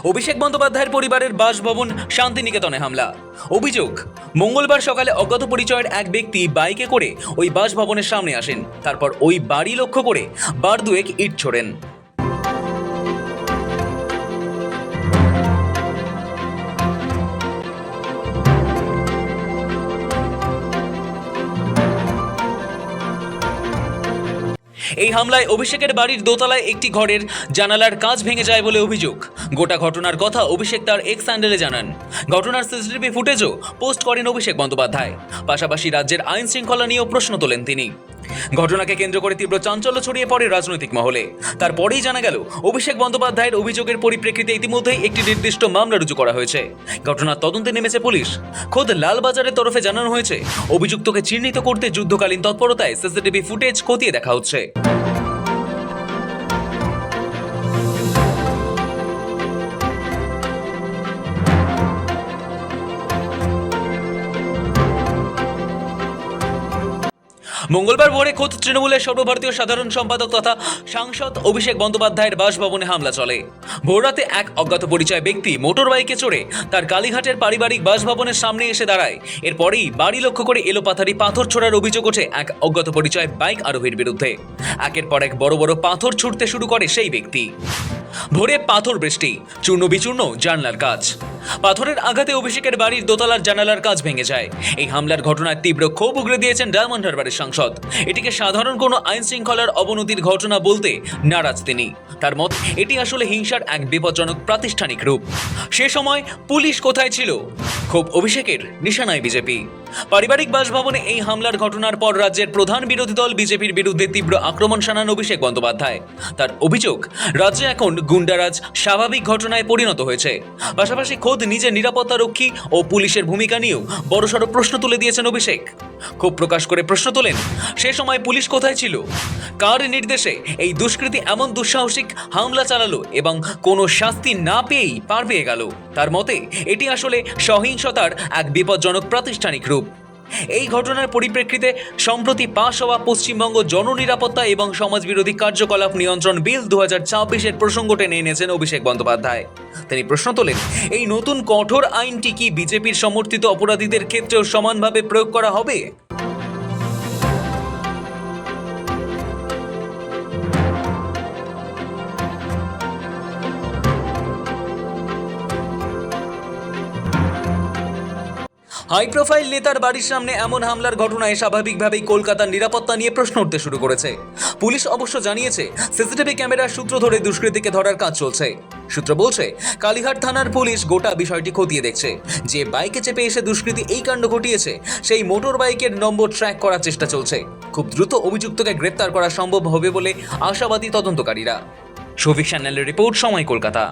অভিষেক বন্দ্যোপাধ্যায়ের পরিবারের বাসভবন শান্তিনিকেতনে হামলা। অভিযোগ, মঙ্গলবার সকালে অজ্ঞাত পরিচয়ের এক ব্যক্তি বাইকে করে ওই বাসভবনের সামনে আসেন। তারপর ওই বাড়ি লক্ষ্য করে বার দুয়েক ইট ছোড়েন। এই হামলায় অভিষেকের বাড়ির দোতলায় একটি ঘরের জানালার কাঁচ ভেঙে যায় বলে অভিযোগ। গোটা ঘটনার কথা অভিষেক তার এক্স হ্যান্ডেলে জানান। ঘটনার সিসিটিভি ফুটেজও পোস্ট করেন অভিষেক বন্দ্যোপাধ্যায়। পাশাপাশি রাজ্যের আইন শৃঙ্খলা নিয়েও প্রশ্ন তোলেন তিনি। ঘটনাকে কেন্দ্র করে তীব্র চাঞ্চল্য ছড়িয়ে পড়ে রাজনৈতিক মহলে। তারপরেই জানা গেল, অভিষেক বন্দ্যোপাধ্যায়ের অভিযোগের পরিপ্রেক্ষিতে ইতিমধ্যেই একটি নির্দিষ্ট মামলা রুজু করা হয়েছে। ঘটনার তদন্তে নেমেছে পুলিশ। খোদ লালবাজারের তরফে জানানো হয়েছে, অভিযুক্তকে চিহ্নিত করতে যুদ্ধকালীন তৎপরতায় সিসিটিভি ফুটেজ খতিয়ে দেখা হচ্ছে। মঙ্গলবার ভোরে খোদ তৃণমূলের সর্বভারতীয় সাধারণ সম্পাদক তথা সাংসদ অভিষেক বন্দ্যোপাধ্যায়ের বাসভবনে হামলা চলে। ভোররাতে এক অজ্ঞাত পরিচয় ব্যক্তি মোটর বাইকে চড়ে তার কালীঘাটের পারিবারিক বাসভবনের সামনে এসে দাঁড়ায়। এরপরেই বাড়ি লক্ষ্য করে এলোপাথারি পাথর ছোড়ার অভিযোগ ওঠে এক অজ্ঞাত পরিচয় বাইক আরোহীর বিরুদ্ধে। একের পর এক বড় বড় পাথর ছুটতে শুরু করে সেই ব্যক্তি। ভোরে পাথর বৃষ্টি, চূর্ণ বিচূর্ণ জানলার কাঁচ। পাথরের আঘাতে অভিষেকের বাড়ির দোতলার জানালার কাঁচ ভেঙে যায়। এই হামলার ঘটনায় তীব্র ক্ষোভ উগরে দিয়েছেন ডায়মন্ড হারবারের সাংসদ। এটিকে সাধারণ কোনো আইন শৃঙ্খলার অবনতির ঘটনা বলতে নারাজ তিনি। তার মত, এটি আসলে হিংসার এক বিপজ্জনক প্রাতিষ্ঠানিক রূপ। সে সময় পুলিশ কোথায় ছিল? ক্ষোভ অভিষেকের নিশানায় বিজেপি। পারিবারিক বাসভবনে এই হামলার ঘটনার পর রাজ্যের প্রধান বিরোধী দল বিজেপির বিরুদ্ধে তীব্র আক্রমণ শানান অভিষেক বন্দ্যোপাধ্যায়। তার অভিযোগ, রাজ্যে এখন গুন্ডারাজ স্বাভাবিক ঘটনায় পরিণত হয়েছে। পাশাপাশি খোদ নিজের নিরাপত্তারক্ষী ও পুলিশের ভূমিকা নিয়েও বড়সড় প্রশ্ন তুলে দিয়েছেন অভিষেক। ক্ষোভ প্রকাশ করে প্রশ্ন তোলেন, সে সময় পুলিশ কোথায় ছিল? কার নির্দেশে এই দুষ্কৃতী এমন দুঃসাহসিক হামলা চালালো এবং কোনো শাস্তি না পেয়েই পার পেয়ে গেল? তার মতে, এটি আসলে সহিংসতার এক বিপজ্জনক প্রাতিষ্ঠানিক রূপ। এই ঘটনার পরিপ্রেক্ষিতে সম্প্রতি পাশ হওয়া পশ্চিমবঙ্গ জননিরাপত্তা এবং সমাজবিরোধী কার্যকলাপ নিয়ন্ত্রণ বিল 2024-এর প্রসঙ্গ টেনে এনেছেন অভিষেক বন্দ্যোপাধ্যায়। তিনি প্রশ্ন তোলেন, এই নতুন কঠোর আইনটি কি বিজেপির সমর্থিত অপরাধীদের ক্ষেত্রেও সমানভাবে প্রয়োগ করা হবে? হাই প্রোফাইল নেতার বাড়ির সামনে এমন হামলার ঘটনায় স্বাভাবিকভাবেই কলকাতার নিরাপত্তা নিয়ে প্রশ্ন উঠতে শুরু করেছে। পুলিশ অবশ্য জানিয়েছে, সিসিটিভি ক্যামেরার সূত্র ধরে দুষ্কৃতীকে ধরার কাজ চলছে। সূত্র বলছে, কালীঘাট থানার পুলিশ গোটা বিষয়টি খতিয়ে দেখছে। যে বাইকে চেপে এসে দুষ্কৃতী এই কাণ্ড ঘটিয়েছে, সেই মোটর বাইকের নম্বর ট্র্যাক করার চেষ্টা চলছে। খুব দ্রুত অভিযুক্তকে গ্রেপ্তার করা সম্ভব হবে বলে আশাবাদী তদন্তকারীরা। শফিক চ্যানেলের রিপোর্ট, সময় কলকাতা।